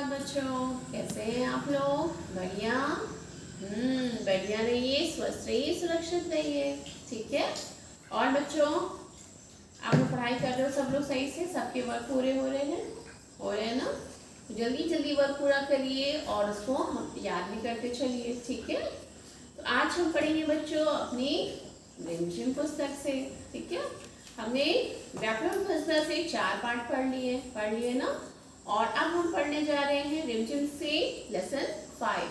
बच्चों, कैसे हैं आप लोग? बढ़िया। बढ़िया रहिए, स्वस्थ रहिए, सुरक्षित रहिए। ठीक है। और बच्चों, आप लोग पढ़ाई कर रहे हो सब लोग सही से? सबके वर्क पूरे हो रहे हैं? हो रहे हैं ना? तो जल्दी जल्दी वर्क पूरा करिए और उसको हम याद भी करते चलिए। ठीक है। तो आज हम पढ़ेंगे बच्चों अपनी रिमझिम पुस्तक से। ठीक है। हमने व्याकरण पुस्तक से 4 पाठ पढ़ लिए ना। और अब हम पढ़ने जा रहे हैं रिमझिम से लेसन 5,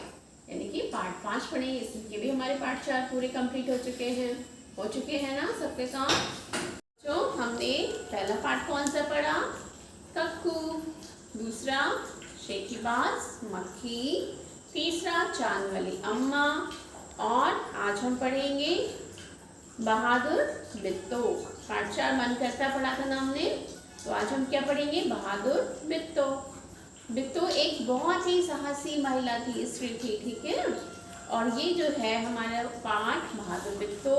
यानी कि पार्ट 5 पढ़ेंगे। इसके भी हमारे पार्ट 4 पूरे कंप्लीट हो चुके हैं ना सबके काम। तो हमने पहला पार्ट कौन सा पढ़ा? कक्कू। दूसरा शेखीबाज मक्खी। तीसरा चांद वाली अम्मा। और आज हम पढ़ेंगे बहादुर बिट्टो। पार्ट 4 मन करता पढ़ा था ना हमने, तो आज हम क्या पढ़ेंगे? बहादुर बिट्टो। बिट्टो एक बहुत ही साहसी महिला थी, स्त्री थी। ठीक है। और ये जो है हमारा पाठ बहादुर बिट्टो,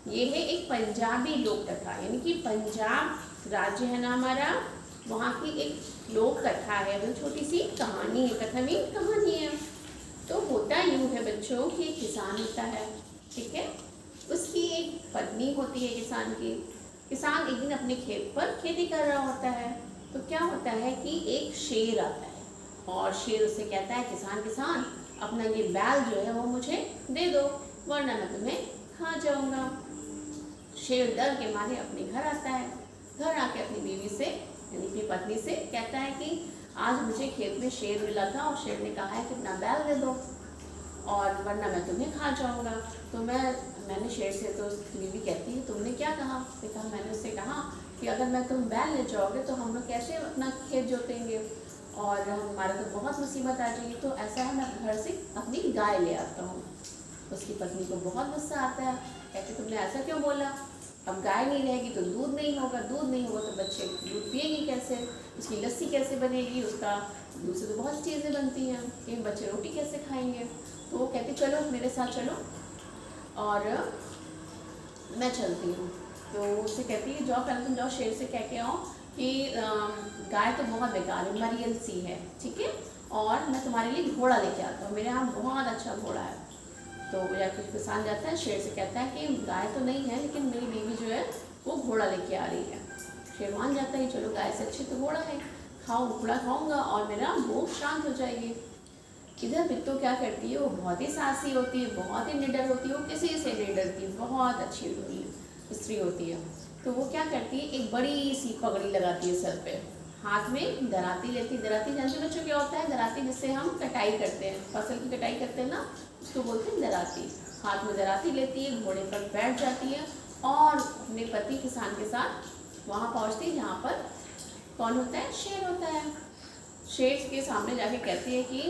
ये है एक पंजाबी लोक कथा, यानी कि पंजाब राज्य है ना हमारा, वहाँ की एक लोक कथा है। वो छोटी सी कहानी है, कथा में कहानी है। तो होता यूँ है बच्चों कि किसान होता है। ठीक है। उसकी एक पत्नी होती है किसान की। किसान एक दिन अपने खेत पर खेती कर रहा होता है। तो क्या होता है कि एक शेर आता है और शेर उससे कहता है, किसान किसान अपना ये बैल जो है वो मुझे दे दो, वरना मैं तुम्हें खा जाऊंगा। शेर डर के मारे अपने घर आता है। घर आके अपनी बीवी से, यानी अपनी पत्नी से कहता है कि आज मुझे खेत में शेर मिला था और शेर ने कहा है कि अपना बैल दे दो और वरना मैं तुम्हें खा जाऊंगा। तो मैंने शेर से, तो बीवी कहती है तुमने क्या कहा? उसने कहा, मैंने उससे कहा कि अगर मैं तुम बैल ले जाओगे तो हम लोग कैसे अपना खेत जोतेंगे और हमारा तो बहुत मुसीबत आ जाएगी। तो ऐसा है, मैं घर से अपनी गाय ले आता हूँ। उसकी पत्नी को बहुत गुस्सा आता है, कहती तुमने ऐसा क्यों बोला? अब गाय नहीं रहेगी तो दूध नहीं होगा, दूध नहीं होगा तो बच्चे दूध पिएंगे कैसे, उसकी लस्सी कैसे बनेगी, उसका दूध से तो बहुत चीज़ें बनती हैं, कि बच्चे रोटी कैसे खाएंगे। तो वो कहती चलो मेरे साथ चलो और मैं चलती हूँ। तो उससे कहती है जाओ, पहले तुम जाओ शेर से कह के आओ कि गाय तो बहुत बेकार है, मरियल सी है। ठीक है। और मैं तुम्हारे लिए घोड़ा लेके आता हूँ, मेरे यहाँ बहुत अच्छा घोड़ा है। तो जाकर किसान जाता है, शेर से कहता है कि गाय तो नहीं है लेकिन मेरी बीवी जो है वो घोड़ा लेके आ रही है। शेर मान जाता है, चलो गाय से अच्छी तो घोड़ा है, खाओ, घोड़ा खाऊंगा और मेरा भूख शांत हो जाएगी। इधर बिट्टो क्या करती है, वो बहुत ही साहसी होती है, बहुत ही निडर होती है, वो किसी से नहीं डरती, बहुत अच्छी स्त्री होती है। तो वो क्या करती है, एक बड़ी सी पगड़ी लगाती है सर पे, हाथ में दराती लेती। दराती जानते बच्चों क्या होता है? दराती जिससे हम कटाई करते हैं, फसल की कटाई करते हैं ना, उसको बोलते हैं दराती। हाथ में दराती लेती है, घोड़े पर बैठ जाती है और अपने पति किसान के साथ वहाँ पहुँचती है जहाँ पर कौन होता है? शेर होता है। शेर के सामने जाके कहती है कि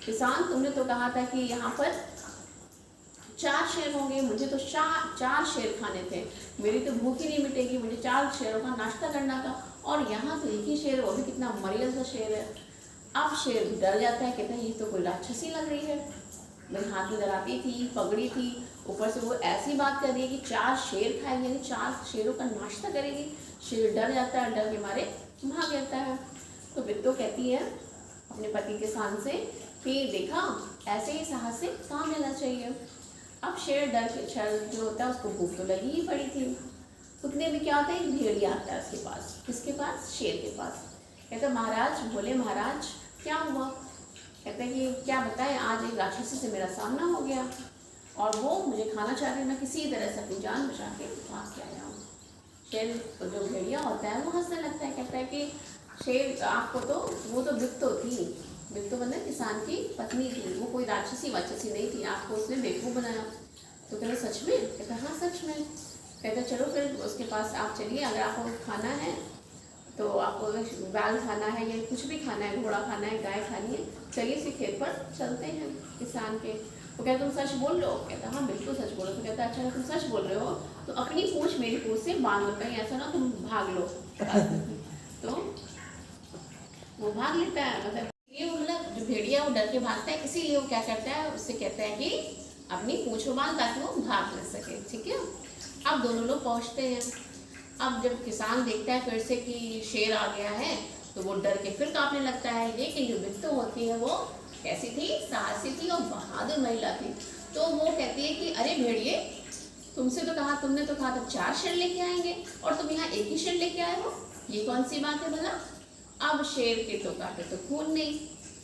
किसान तुमने तो कहा था कि यहाँ पर 4 शेर होंगे, मुझे तो 4 शेर खाने थे, मेरी तो भूख ही नहीं मिटेगी, मुझे 4 शेरों का नाश्ता करना था और यहाँ तो एक ही शेर, वो भी कितना मरियल सा शेर है। अब शेर डर जाता है, कहता है ये तो कोई राक्षसी लग रही है, मेरे हाथ में दराती थी, पगड़ी थी, ऊपर से वो ऐसी बात कर रही है कि 4 शेर खाएंगे, यानी 4 शेरों का नाश्ता करेगी। शेर डर जाता है, डर के मारे भाग जाता है। तो बिट्टो कहती है अपने पति किसान से कि देखा, ऐसे ही साहस से काम लेना चाहिए। अब शेर जो होता है उसको भूख तो लगी ही पड़ी थी। उतने में क्या होता है, एक भेड़िया आता है उसके पास। किसके पास? शेर के पास। कहता महाराज, बोले महाराज क्या हुआ? कहता है कि क्या बताएं, आज एक राक्षसी से मेरा सामना हो गया और वो मुझे खाना चाह रही है, मैं किसी तरह से अपनी जान बचा के भाग के आया हूँ। शेर जो भेड़िया होता है वो हंसने लगता है, कहता है कि शेर आपको तो, वो तो बिट्टो थी, बिट्टो मतलब किसान की पत्नी थी, वो कोई राक्षसी वाक्षसी नहीं थी, आपको उसने बेवकूफ़ बनाया। तो कहते सच में? कहता हाँ सच में। कहता चलो फिर उसके पास आप चलिए, अगर आपको खाना है तो आपको बैल खाना है या कुछ भी खाना है, घोड़ा खाना है, गाय खानी है, चलिए इसी खेत पर चलते हैं किसान के। तो कहता तुम सच बोल रहे हो? कहता हाँ बिल्कुल सच बोल रहे हो। तो कहता अच्छा तुम सच बोल रहे हो तो अपनी पूँछ मेरी पूँछ से बांध लो, कहीं ऐसा ना तुम भाग लो। तो वो भाग लेता है, मतलब ये मतलब जो भेड़िया वो डर के भागता है, इसीलिए वो क्या करता है, उससे कहता है कि अपनी पूँछ बांध ताकि वो भाग न सके। ठीक है। अब दोनों लोग पहुँचते हैं। अब जब किसान देखता है फिर से कि शेर आ गया है तो वो डर के फिर कांपने लगता है, लेकिन जो बिट्टो होती की है वो कैसी थी, साहसी थी और बहादुर महिला थी। तो वो कहती है कि अरे भेड़िए, तुमने तो कहा था 4 शेर लेके आएंगे और तुम यहाँ एक ही शेर लेके आए हो, ये कौन सी बात है भला। अब शेर के तो काटे तो खून नहीं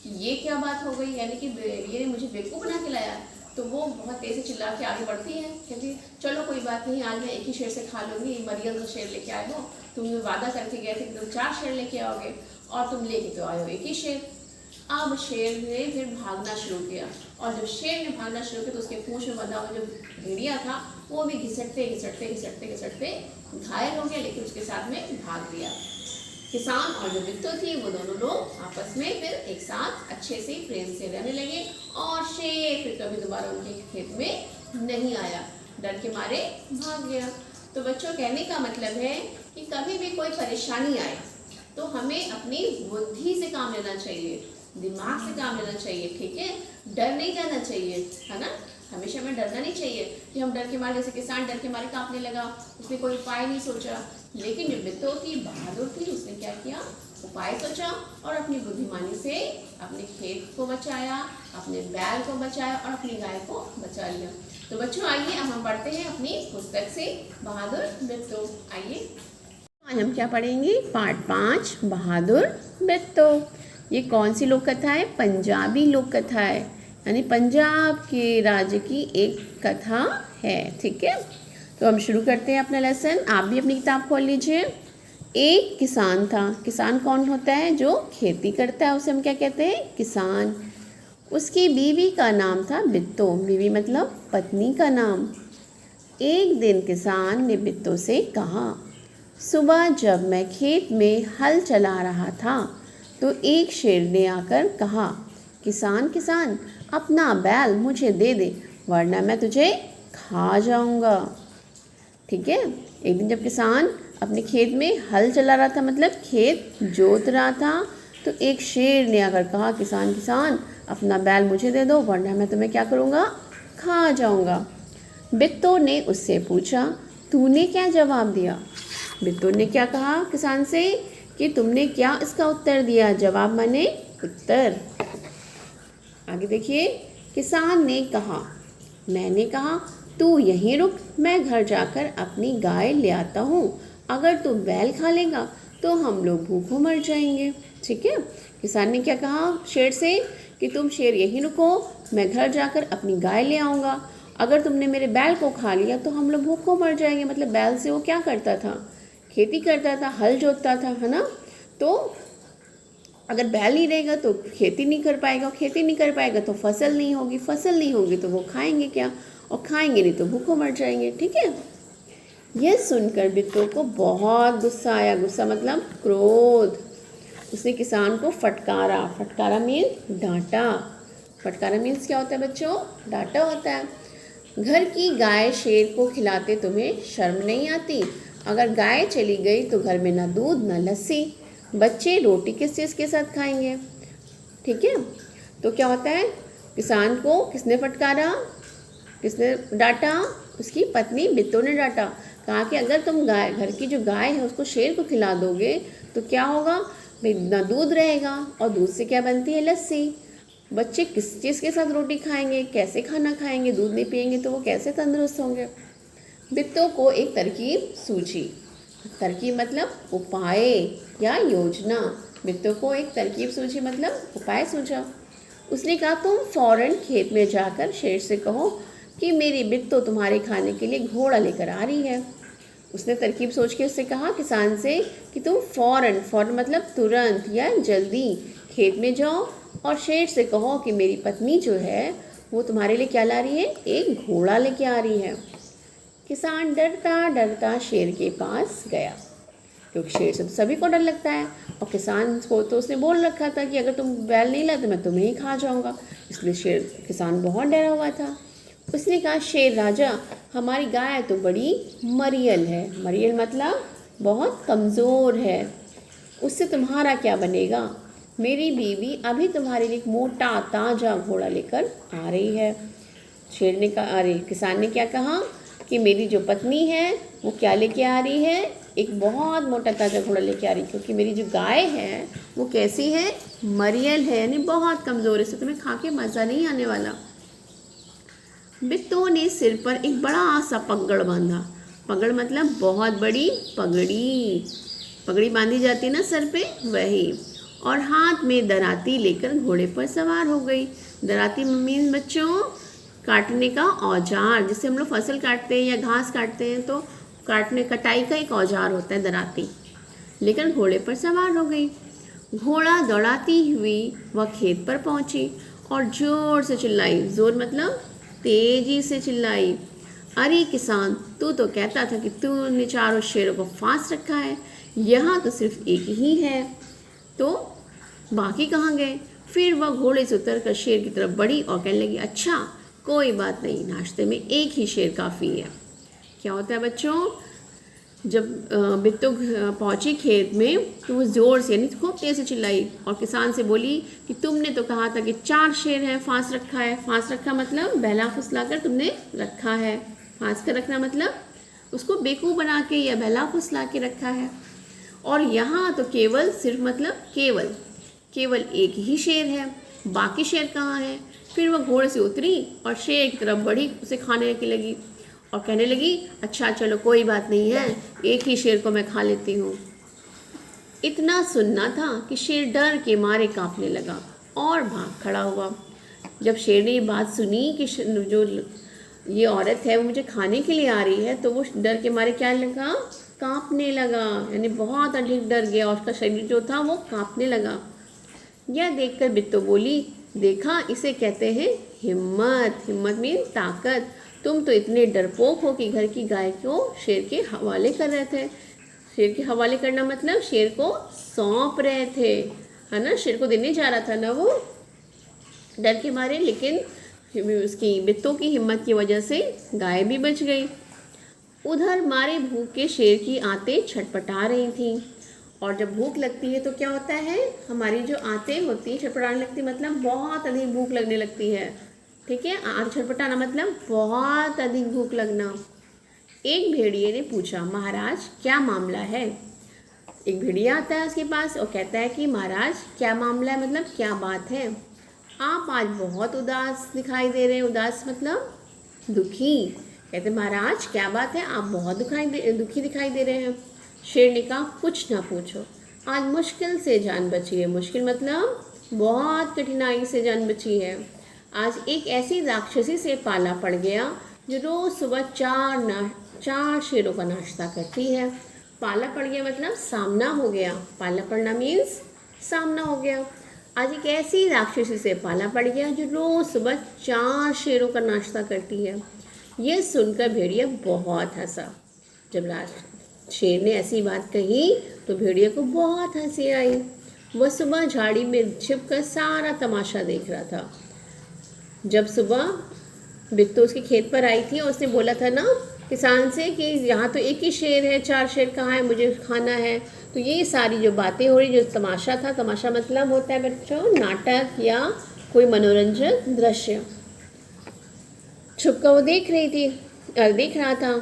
कि ये क्या बात हो गई, यानी कि भेड़िए ने मुझे बेवकूफ़ बना के लाया। तो वो बहुत तेज से चिल्ला के आगे बढ़ती है, कहती चलो कोई बात नहीं, आज मैं एक ही शेर से खा लूँगी, मरियल का शेर लेके आए हो, तुम वादा करके गए थे कि तुम 4 शेर लेके आओगे और तुम लेके तो आए हो एक ही शेर। अब शेर ने फिर भागना शुरू किया और जब शेर ने भागना शुरू किया तो उसके पूंछ में बंधा हुआ जो भेड़िया था वो भी घिसटते घिसटते घिसटते घिसटते घायल हो गया, लेकिन उसके साथ में भाग दिया। किसान और जो बिट्टू थी वो दोनों लोग आपस में फिर एक साथ अच्छे से प्रेम से रहने लगे और शेर फिर कभी दोबारा उनके खेत में नहीं आया, डर के मारे भाग गया। तो बच्चों, कहने का मतलब है कि कभी भी कोई परेशानी आए तो हमें अपनी बुद्धि से काम लेना चाहिए, दिमाग से काम लेना चाहिए, ठीक है। डर नहीं जाना चाहिए, है ना। हमेशा हमें डरना नहीं चाहिए कि हम डर के मारे, जैसे किसान डर के मारे कांपने लगा, उसने कोई उपाय नहीं सोचा। लेकिन जो बिट्टू थी, बहादुर थी, उसने क्या किया, उपाय सोचा और अपनी बुद्धिमानी से अपने खेत को बचाया, अपने बैल को बचाया और अपनी गाय को बचा लिया। तो बच्चों आइए अब हम पढ़ते हैं अपनी पुस्तक से बहादुर बिट्टू। आइए आज हम क्या पढ़ेंगे, पार्ट 5 बहादुर बिट्टू। ये कौन सी लोक कथा है, पंजाबी लोक कथा है, यानी पंजाब के राज्य की एक कथा है, ठीक है। तो हम शुरू करते हैं अपना लेसन। आप भी अपनी किताब खोल लीजिए। एक किसान था। किसान कौन होता है, जो खेती करता है, उसे हम क्या कहते हैं, किसान। उसकी बीवी का नाम था बिट्टू, बीवी मतलब पत्नी का नाम। एक दिन किसान ने बिट्टू से कहा, सुबह जब मैं खेत में हल चला रहा था तो एक शेर ने आकर कहा, किसान किसान, अपना बैल मुझे दे दे वरना मैं तुझे खा जाऊंगा। ठीक है। एक दिन जब किसान अपने खेत में हल चला रहा था, मतलब खेत जोत रहा था, तो एक शेर ने आकर कहा, किसान किसान, अपना बैल मुझे दे दो वरना मैं तुम्हें क्या करूँगा, खा जाऊँगा। बिट्टू ने उससे पूछा, तूने क्या जवाब दिया। बिट्टू ने क्या कहा किसान से कि तुमने क्या इसका उत्तर दिया। जवाब माने उत्तर। आगे देखिए, किसान ने कहा, मैंने कहा तू यहीं रुक, मैं घर जाकर अपनी गाय ले आता हूँ, अगर तू बैल खा लेगा तो हम लोग भूखों मर जाएंगे। ठीक है। किसान ने क्या कहा शेर से कि तुम शेर यहीं रुको, मैं घर जाकर अपनी गाय ले आऊँगा, अगर तुमने मेरे बैल को खा लिया तो हम लोग भूखों मर जाएंगे। मतलब बैल से वो क्या करता था, खेती करता था, हल जोतता था, है ना। तो अगर बैल नहीं रहेगा तो खेती नहीं कर पाएगा, खेती नहीं कर पाएगा तो फसल नहीं होगी, फसल नहीं होगी तो वो खाएंगे क्या, और खाएंगे नहीं तो भूखों मर जाएंगे। ठीक है। यह सुनकर बिट्टू को बहुत गुस्सा आया। गुस्सा मतलब क्रोध। उसने किसान को फटकारा। फटकारा मीन्स डांटा। फटकारा मीन्स क्या होता है बच्चों, डांटा होता है। घर की गाय शेर को खिलाते तुम्हें शर्म नहीं आती। अगर गाय चली गई तो घर में ना दूध ना लस्सी, बच्चे रोटी किस चीज़ के साथ खाएंगे। ठीक है। तो क्या होता है, किसान को किसने फटकारा, किसने डांटा, उसकी पत्नी बिट्टू ने डांटा। कहा कि अगर तुम गाय, घर की जो गाय है उसको शेर को खिला दोगे तो क्या होगा भाई, ना दूध रहेगा, और दूध से क्या बनती है, लस्सी। बच्चे किस चीज़ के साथ रोटी खाएंगे, कैसे खाना खाएंगे, दूध नहीं पिएंगे तो वो कैसे तंदुरुस्त होंगे। बिट्टू को एक तरकीब सूझी। तरकीब मतलब उपाय या योजना। बिट्टू को एक तरकीब सूझी मतलब उपाय सूझा। उसने कहा, तुम फौरन खेत में जाकर शेर से कहो कि मेरी बिट्टू तुम्हारे खाने के लिए घोड़ा लेकर आ रही है। उसने तरकीब सोच के उससे कहा किसान से कि तुम फौरन, फौरन मतलब तुरंत या जल्दी खेत में जाओ और शेर से कहो कि मेरी पत्नी जो है वो तुम्हारे लिए क्या ला रही है, एक घोड़ा लेके आ रही है। किसान डरता डरता शेर के पास गया, क्योंकि शेर से तो सभी को डर लगता है, और किसान को तो उसने बोल रखा था कि अगर तुम बैल नहीं लाते मैं तुम्हें ही खा जाऊंगा। इसलिए किसान बहुत डरा हुआ था। उसने कहा, शेर राजा, हमारी गाय तो बड़ी मरियल है। मरियल मतलब बहुत कमज़ोर है, उससे तुम्हारा क्या बनेगा। मेरी बीवी अभी तुम्हारे लिए एक मोटा ताज़ा घोड़ा लेकर आ रही है। किसान ने क्या कहा कि मेरी जो पत्नी है वो क्या लेके आ रही है, एक बहुत मोटा ताज़ा घोड़ा लेके आ रही, क्योंकि मेरी जो गाय है वो कैसी है, मरियल है, यानी बहुत कमज़ोर है, इससे तुम्हें खा के मज़ा नहीं आने वाला। बिट्टू ने सिर पर एक बड़ा सा पगड़ बांधा। पगड़ मतलब बहुत बड़ी पगड़ी, पगड़ी बांधी जाती है ना सर पे, वही। और हाथ में दराती लेकर घोड़े पर सवार हो गई। दराती मीन्स बच्चों काटने का औजार, जिससे हम लोग फसल काटते हैं या घास काटते हैं तो काटने कटाई का एक औजार होता है दराती। लेकर घोड़े पर सवार हो गई। घोड़ा दौड़ाती हुई वह खेत पर पहुंची और जोर से चिल्लाई। जोर मतलब तेजी से चिल्लाई, अरे किसान, तू तो कहता था कि तूने चारों शेरों को फांस रखा है, यहाँ तो सिर्फ एक ही है, तो बाकी कहाँ गए? फिर वह घोड़े से उतरकर शेर की तरफ बढ़ी और कहने लगी, अच्छा कोई बात नहीं, नाश्ते में एक ही शेर काफ़ी है। क्या होता है बच्चों, जब बिट्टू पहुंची खेत में तो वो ज़ोर से यानी खूब तेज़ से चिल्लाई और किसान से बोली कि तुमने तो कहा था कि 4 शेर हैं, फांस रखा है। फांस रखा मतलब बहला फुसला कर तुमने रखा है। फांस कर रखना मतलब उसको बेवकूफ़ बना के या बहला फुसला के रखा है। और यहाँ तो केवल सिर्फ मतलब केवल एक ही शेर है, बाकी शेर कहाँ है? फिर वह घोड़े से उतरी और शेर की तरफ बढ़ी, उसे खाने की लगी और कहने लगी, अच्छा चलो कोई बात नहीं है, एक ही शेर को मैं खा लेती हूँ। इतना सुनना था कि शेर डर के मारे कांपने लगा और भाग खड़ा हुआ। जब शेर ने ये बात सुनी कि जो ये औरत है वो मुझे खाने के लिए आ रही है, तो वो डर के मारे क्या लगा, कांपने लगा, यानी बहुत अधिक डर गया और उसका शरीर जो था वो कांपने लगा। यह देखकर बिट्टू बोली, देखा इसे कहते हैं हिम्मत। हिम्मत मीन ताकत। तुम तो इतने डरपोक हो कि घर की गाय को शेर के हवाले कर रहे थे। शेर के हवाले करना मतलब शेर को सौंप रहे थे, है ना, शेर को देने जा रहा था ना वो, डर के मारे। लेकिन उसकी बिट्टू की हिम्मत की वजह से गाय भी बच गई। उधर मारे भूख के शेर की आंतें छटपटा रही थीं। और जब भूख लगती है तो क्या होता है, हमारी जो आंतें होती हैं छटपटाने लगती, मतलब बहुत अधिक भूख लगने लगती है, ठीक है। आंख छटपटाना मतलब बहुत अधिक भूख लगना। एक भेड़िए ने पूछा, महाराज क्या मामला है? एक भेड़िया आता है उसके पास और कहता है कि महाराज क्या मामला है, मतलब क्या बात है? आप आज बहुत उदास दिखाई दे रहे हैं। उदास मतलब दुखी। कहते महाराज क्या बात है, आप बहुत दुखी दिखाई दे रहे हैं। शेर ने कहा, कुछ ना पूछो, आज मुश्किल से जान बची है। मुश्किल मतलब बहुत कठिनाई से जान बची है। आज एक ऐसी राक्षसी से पाला पड़ गया जो रोज़ सुबह 4 शेरों का नाश्ता करती है। पाला पड़ गया मतलब सामना हो गया। पाला पड़ना मीन्स सामना हो गया। आज एक ऐसी राक्षसी से पाला पड़ गया जो रोज़ सुबह 4 शेरों का नाश्ता करती है। यह सुनकर भेड़िया बहुत हंसा। जब शेर ने ऐसी बात कही तो भेड़िया को बहुत हंसी आई। वह सुबह झाड़ी में छिपकर सारा तमाशा देख रहा था। जब सुबह बिट्टू उसके खेत पर आई थी और उसने बोला था ना किसान से कि यहाँ तो एक ही शेर है, 4 शेर कहाँ है, मुझे खाना है। तो ये सारी जो बातें हो रही, जो तमाशा था, तमाशा मतलब होता है बच्चों नाटक या कोई मनोरंजक दृश्य, छुपकर वो देख रहा था।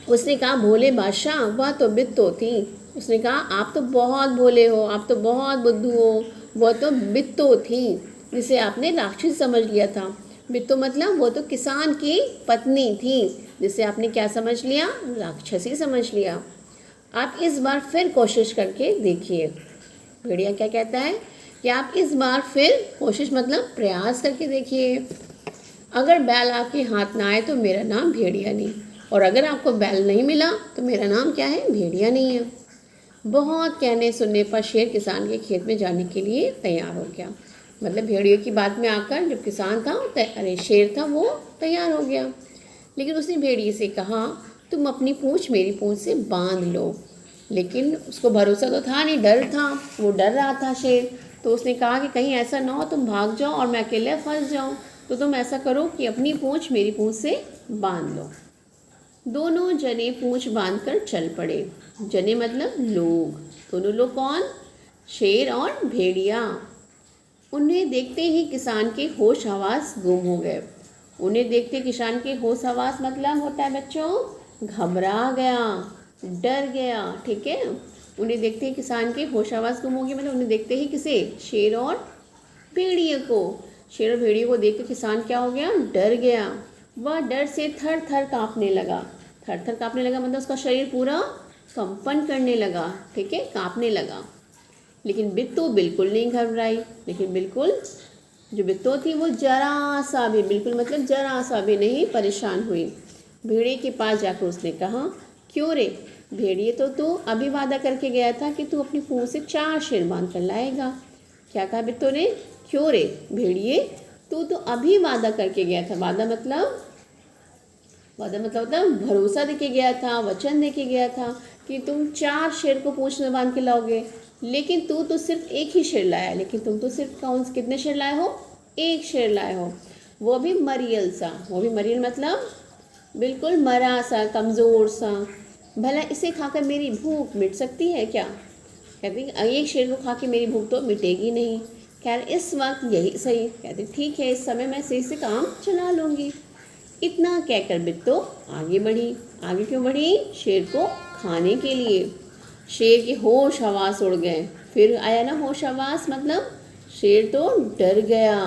उसने कहा, भोले बादशाह, वह तो बिट्टू थी। उसने कहा, आप तो बहुत भोले हो, आप तो बहुत बुद्धू हो, वह तो बिट्टू थी जिसे आपने राक्षस समझ लिया था। बिट्टू मतलब वो तो किसान की पत्नी थी जिसे आपने क्या समझ लिया, राक्षसी समझ लिया। आप इस बार फिर कोशिश करके देखिए। भेड़िया क्या कहता है कि आप इस बार फिर कोशिश मतलब प्रयास करके देखिए। अगर बैल आपके हाथ ना आए तो मेरा नाम भेड़िया नहीं, और अगर आपको बैल नहीं मिला तो मेरा नाम क्या है, भेड़िया नहीं है। बहुत कहने सुनने पर शेर किसान के खेत में जाने के लिए तैयार हो गया। मतलब भेड़ियों की बात में आकर जो किसान था, अरे शेर था, वो तैयार हो गया। लेकिन उसने भेड़िए से कहा, तुम अपनी पूँछ मेरी पूँछ से बांध लो। लेकिन उसको भरोसा तो था नहीं, डर था, वो डर रहा था शेर। तो उसने कहा कि कहीं ऐसा ना हो तुम भाग जाओ और मैं अकेले फंस जाऊँ, तो तुम ऐसा करो कि अपनी पूँछ मेरी पूँछ से बांध लो। दोनों जने पूँछ बांधकर चल पड़े। जने मतलब लोग। दोनों लोग कौन, शेर और भेड़िया। उन्हें देखते ही किसान के होश हवास गुम हो गए। उन्हें देखते किसान के होश हवास मतलब होता है बच्चों घबरा गया। डर गया। ठीक है, उन्हें देखते ही किसान के होश आवाज़ गुम हो गई, मतलब उन्हें देखते ही किसे, शेर और भेड़िए को। शेर और भेड़िए को देख कर किसान क्या हो गया, डर गया। वह डर से थर थर काँपने लगा। थर थर काँपने लगा मतलब उसका शरीर पूरा कंपन करने लगा। ठीक है, काँपने लगा। लेकिन बिट्टू बिल्कुल नहीं घबराई। लेकिन बिल्कुल जो बिट्टू थी वो जरा सा भी, बिल्कुल मतलब जरा सा भी नहीं परेशान हुई। भेड़िए के पास जाकर उसने कहा, क्यों रे भेड़िए, तो तू अभी वादा करके गया था कि तू अपनी पूंछ से 4 शेर बांध कर लाएगा। क्या कहा बिट्टू ने, क्यों रे भेड़िए, तू तो अभी वादा करके गया था। वादा मतलब होता है भरोसा देके गया था, वचन देके गया था कि तुम 4 शेर को पूंछ में बांध के लाओगे, लेकिन तू तो सिर्फ एक ही शेर लाया। लेकिन तुम तो सिर्फ कितने शेर लाए हो, 1 शेर लाए हो, वो भी मरियल सा। वो भी मरियल मतलब बिल्कुल मरा सा, कमज़ोर सा। भला इसे खाकर मेरी भूख मिट सकती है क्या? कहती 1 शेर को खा के मेरी भूख तो मिटेगी नहीं। खैर इस वक्त यही सही। कहती ठीक है, इस समय मैं सही से काम चला लूँगी। इतना कहकर बिट्टू आगे बढ़ी। आगे क्यों बढ़ी, शेर को खाने के लिए। शेर के होश हवास उड़ गए। फिर आया ना होश हवास, मतलब शेर तो डर गया।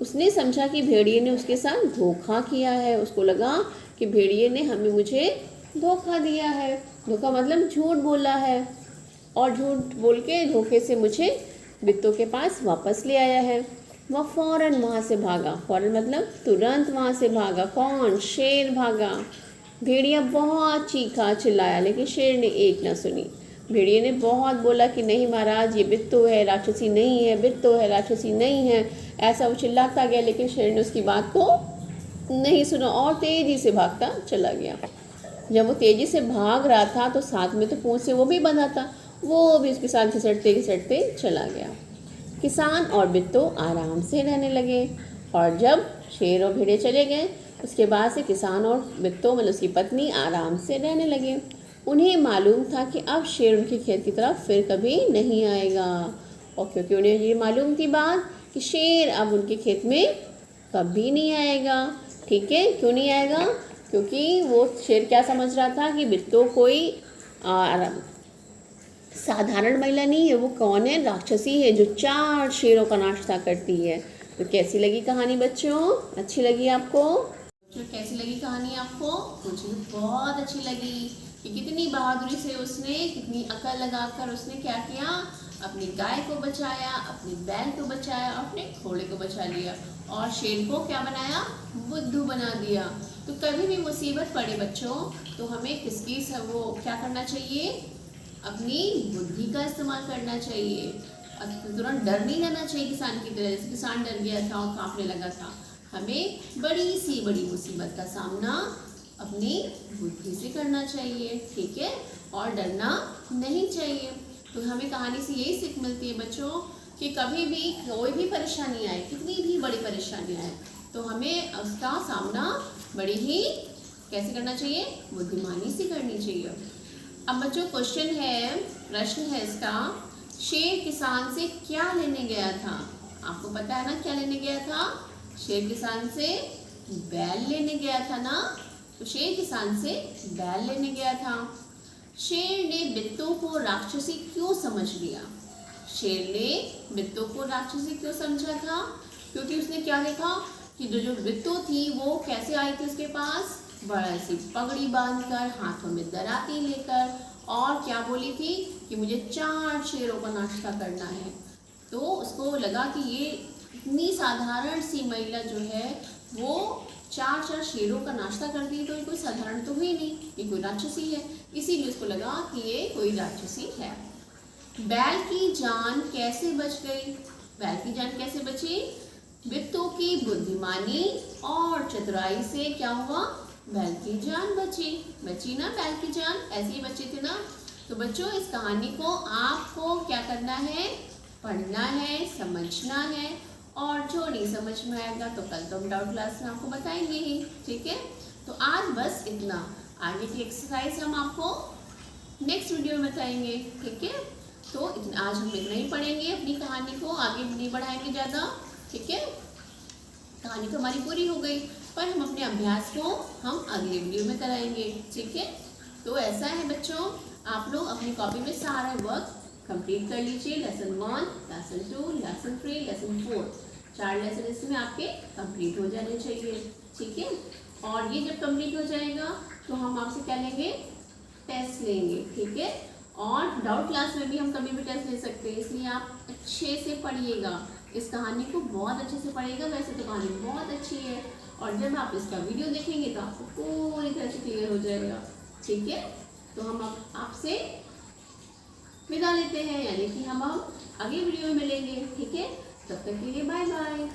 उसने समझा कि भेड़िए ने उसके साथ धोखा किया है। उसको लगा कि भेड़िए ने मुझे धोखा दिया है। धोखा मतलब झूठ बोला है, और झूठ बोल के धोखे से मुझे बिट्टू के पास वापस ले आया है। वह फौरन वहाँ से भागा। फौरन मतलब तुरंत वहाँ से भागा। कौन, शेर भागा। भेड़िया बहुत चीखा चिल्लाया, लेकिन शेर ने एक ना सुनी। भेड़िए ने बहुत बोला कि नहीं महाराज, ये बिट्टू है, राक्षसी नहीं है, बिट्टू है, राक्षसी नहीं है। ऐसा वो चिल्लाता गया, लेकिन शेर ने उसकी बात को नहीं सुना और तेज़ी से भागता चला गया। जब वो तेज़ी से भाग रहा था तो साथ में तो पूंछ से वो भी बंधा था, वो भी उसके साथ घिसटते घिसटते चला गया। किसान और बिट्टू आराम से रहने लगे। और जब शेर और भेड़िए चले गए, उसके बाद से किसान और बिट्टू मतलब उसकी पत्नी आराम से रहने लगे। उन्हें मालूम था कि अब शेर उनके खेत की तरफ फिर कभी नहीं आएगा। और क्योंकि उन्हें ये मालूम थी बात कि शेर अब उनके खेत में कभी नहीं आएगा। ठीक है, क्यों नहीं आएगा, क्योंकि वो शेर क्या समझ रहा था कि बिट्टू कोई साधारण महिला नहीं है, वो कौन है, राक्षसी है जो 4 शेरों का नाश्ता करती है। तो कैसी लगी कहानी बच्चों, अच्छी लगी आपको? बच्चों कैसी लगी कहानी आपको? मुझे बहुत अच्छी लगी कि कितनी बहादुरी से उसने, कितनी अकल लगाकर उसने क्या किया, अपनी गाय को बचाया, अपनी बैल को बचाया, अपने घोड़े को बचा लिया, और शेर को क्या बनाया, बुद्धू बना दिया। तो कभी भी मुसीबत पड़े बच्चों तो हमें किसकी वो क्या करना चाहिए, अपनी बुद्धि का इस्तेमाल करना चाहिए। तुरंत डर नहीं रहना चाहिए किसान की तरह। जैसे किसान डर गया था और कांपने लगा था। हमें बड़ी सी बड़ी मुसीबत का सामना अपनी बुद्धि से करना चाहिए। ठीक है, और डरना नहीं चाहिए। तो हमें कहानी से यही सीख मिलती है बच्चों कि कभी भी कोई भी परेशानी आए, कितनी भी बड़ी परेशानी आए, तो हमें उसका सामना बड़ी ही कैसे करना चाहिए, बुद्धिमानी से करनी चाहिए। अब बच्चों क्वेश्चन है, प्रश्न है इसका, शेर किसान से क्या लेने गया था? आपको पता है ना क्या लेने गया था? शेर किसान से बैल लेने गया था ना। तो शेर किसान से बैल लेने गया था। शेर ने बिट्टू को राक्षसी क्यों समझ लिया? शेर ने बिट्टू को राक्षसी क्यों समझा था? क्योंकि उसने क्या देखा कि जो बिट्टू थी वो कैसे आई थी उसके पास, बड़ा सी पगड़ी बांधकर, हाथों में दराती लेकर, और क्या बोली थी कि मुझे 4 शेरों का नाश्ता करना है। तो उसको लगा कि ये इतनी साधारण सी महिला जो है वो 4 शेरों का नाश्ता करती है, तो ये कोई साधारण तो हुई नहीं, ये कोई राक्षसी है। इसीलिए उसको लगा कि ये कोई राक्षसी है। बैल की जान कैसे बच गई? बैल की जान कैसे बची? बिट्टू की बुद्धिमानी और चतुराई से क्या हुआ, बैल की जान बची ना, बैल की जान ऐसे ही बची थी ना। तो बच्चों इस कहानी को आपको क्या करना है, पढ़ना है, समझना है, और जो नहीं समझ में आएगा तो कल तो हम डाउट क्लास में आपको बताएंगे ही। ठीक है, तो आज बस इतना। आगे की एक्सरसाइज हम आपको नेक्स्ट वीडियो में बताएंगे। ठीक है, तो आज हम इतना ही पढ़ेंगे, अपनी कहानी को आगे नहीं बढ़ाएंगे ज़्यादा। ठीक है, कहानी तो हमारी पूरी हो गई, पर हम अपने अभ्यास को हम अगले वीडियो में कराएंगे। ठीक है। तो ऐसा है बच्चों, आप लोग अपनी कॉपी में सारा वर्क कंप्लीट कर लीजिए। Lesson 1, lesson 2, lesson 3, lesson 4, 4 lesson इसमें आपके कंप्लीट हो जाने चाहिए। ठीक है, और ये जब कंप्लीट हो जाएगा तो हम आपसे क्या लेंगे, टेस्ट लेंगे। ठीक है, और डाउट क्लास में भी हम कभी भी टेस्ट ले सकते हैं, इसलिए आप अच्छे से पढ़िएगा, इस कहानी को बहुत अच्छे से पढ़िएगा। वैसे तो कहानी बहुत अच्छी है, और जब आप इसका वीडियो देखेंगे तो आपको पूरी तरह से क्लियर हो जाएगा। ठीक है, तो हम आपसे विदा लेते हैं, यानी कि हम अगले वीडियो में मिलेंगे। ठीक है, तब तक के लिए बाय बाय।